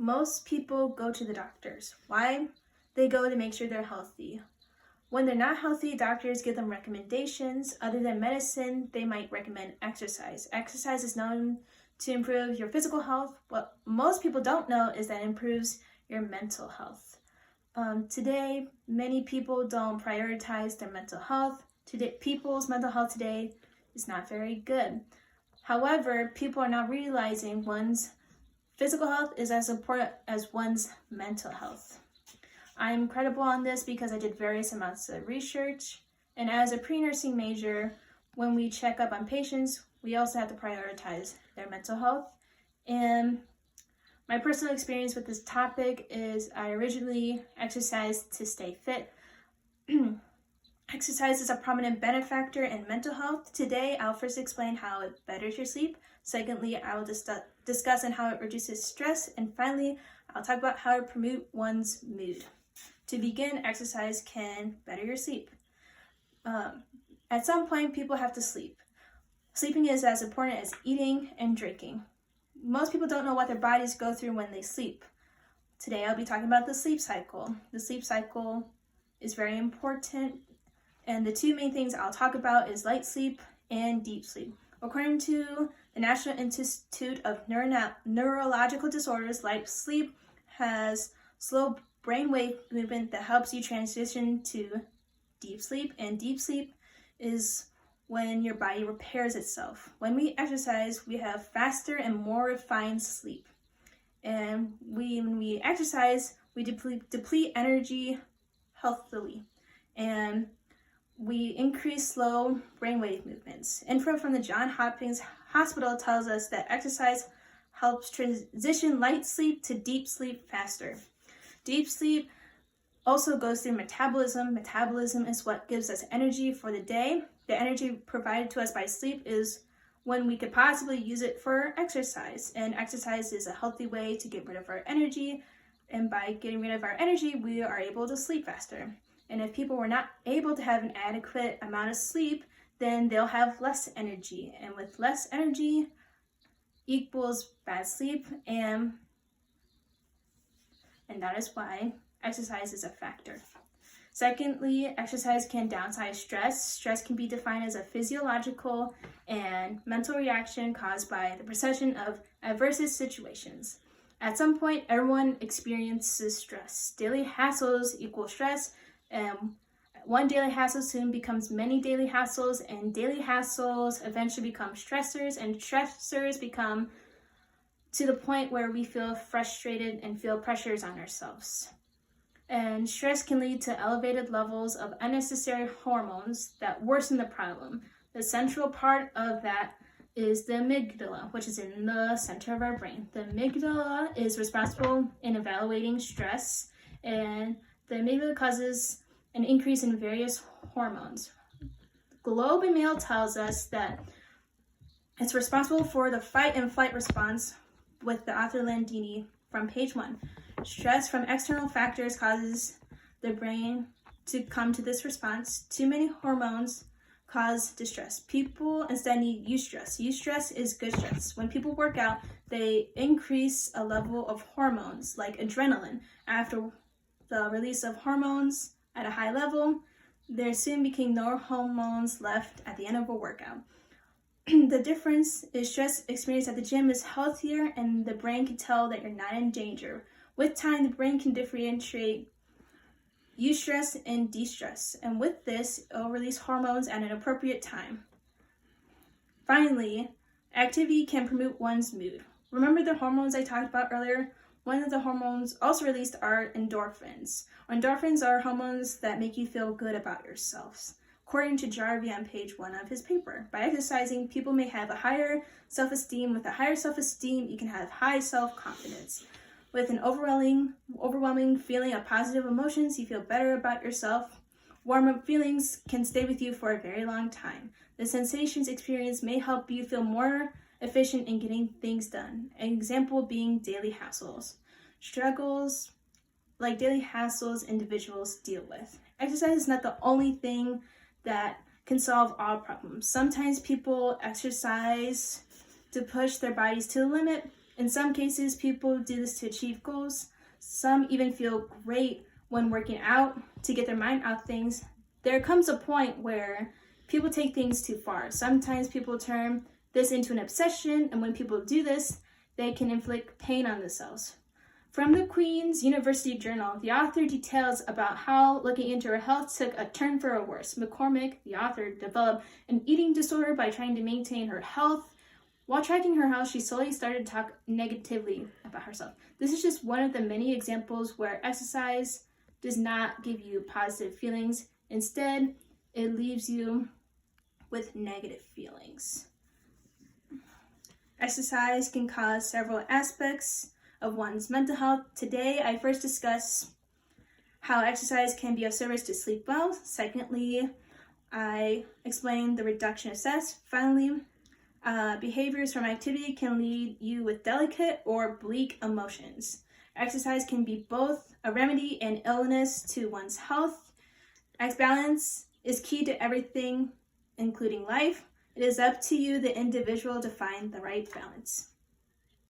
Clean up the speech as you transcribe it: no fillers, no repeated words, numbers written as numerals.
Most people go to the doctors. Why? They go to make sure they're healthy. When they're not healthy, doctors give them recommendations. Other than medicine, they might recommend exercise. Exercise is known to improve your physical health. What most people don't know is that it improves your mental health. Today, many people don't prioritize their mental health. People's mental health today is not very good. However, people are not realizing one's physical health is as important as one's mental health. I'm credible on this because I did various amounts of research, and as a pre-nursing major, when we check up on patients, we also have to prioritize their mental health. And my personal experience with this topic is I originally exercised to stay fit. Exercise is a prominent benefactor in mental health. Today, I'll first explain how it betters your sleep. Secondly, I will discuss on how it reduces stress. And finally, I'll talk about how to promote one's mood. To begin, exercise can better your sleep. At some point, people have to sleep. Sleeping is as important as eating and drinking. Most people don't know what their bodies go through when they sleep. Today, I'll be talking about the sleep cycle. The sleep cycle is very important, and the two main things I'll talk about is light sleep and deep sleep. According to the National Institute of Neurological Disorders, light sleep has slow brainwave movement that helps you transition to deep sleep, and deep sleep is when your body repairs itself. When we exercise, we have faster and more refined sleep. And when we exercise, we deplete energy healthily. And we increase slow brainwave movements. Info from the Johns Hopkins Hospital tells us that exercise helps transition light sleep to deep sleep faster. Deep sleep also goes through metabolism. Metabolism is what gives us energy for the day. The energy provided to us by sleep is when we could possibly use it for exercise. And exercise is a healthy way to get rid of our energy. And by getting rid of our energy, we are able to sleep faster. And if people were not able to have an adequate amount of sleep, then they'll have less energy. And with less energy equals bad sleep. And that is why exercise is a factor. Secondly, exercise can downsize stress. Stress can be defined as a physiological and mental reaction caused by the perception of adverse situations. At some point, everyone experiences stress. Daily hassles equal stress, and one daily hassle soon becomes many daily hassles, and daily hassles eventually become stressors, and stressors become to the point where we feel frustrated and feel pressures on ourselves. And stress can lead to elevated levels of unnecessary hormones that worsen the problem. The central part of that is the amygdala, which is in the center of our brain. The amygdala is responsible in evaluating stress, and the amygdala causes an increase in various hormones. Globe and Mail tells us that it's responsible for the fight and flight response with the author Landini from page 1. Stress from external factors causes the brain to come to this response. Too many hormones cause distress. People instead need eustress. Eustress is good stress. When people work out, they increase a level of hormones like adrenaline. After the release of hormones at a high level, there soon became no hormones left at the end of a workout. The difference is stress experienced at the gym is healthier, and the brain can tell that you're not in danger. With time, the brain can differentiate eustress and de-stress, and with this, it will release hormones at an appropriate time. Finally, activity can promote one's mood. Remember the hormones I talked about earlier? One of the hormones also released are endorphins. Endorphins are hormones that make you feel good about yourselves. According to Jarvie on page 1 of his paper, by exercising, people may have a higher self-esteem. With a higher self-esteem, you can have high self-confidence. With an overwhelming feeling of positive emotions, you feel better about yourself. Warm-up feelings can stay with you for a very long time. The sensations experienced may help you feel more efficient in getting things done. An example being daily hassles. Struggles like daily hassles individuals deal with. Exercise is not the only thing that can solve all problems. Sometimes people exercise to push their bodies to the limit. In some cases, people do this to achieve goals. Some even feel great when working out to get their mind off things. There comes a point where people take things too far. Sometimes people turn this into an obsession, and when people do this, they can inflict pain on themselves. From the Queen's University Journal, the author details about how looking into her health took a turn for the worse. McCormick, the author, developed an eating disorder by trying to maintain her health. While tracking her health, she slowly started to talk negatively about herself. This is just one of the many examples where exercise does not give you positive feelings. Instead, it leaves you with negative feelings. Exercise can cause several aspects of one's mental health. Today, I first discuss how exercise can be of service to sleep well. Secondly, I explain the reduction of stress. Finally, behaviors from activity can lead you with delicate or bleak emotions. Exercise can be both a remedy and illness to one's health. Balance is key to everything, including life. It is up to you, the individual, to find the right balance.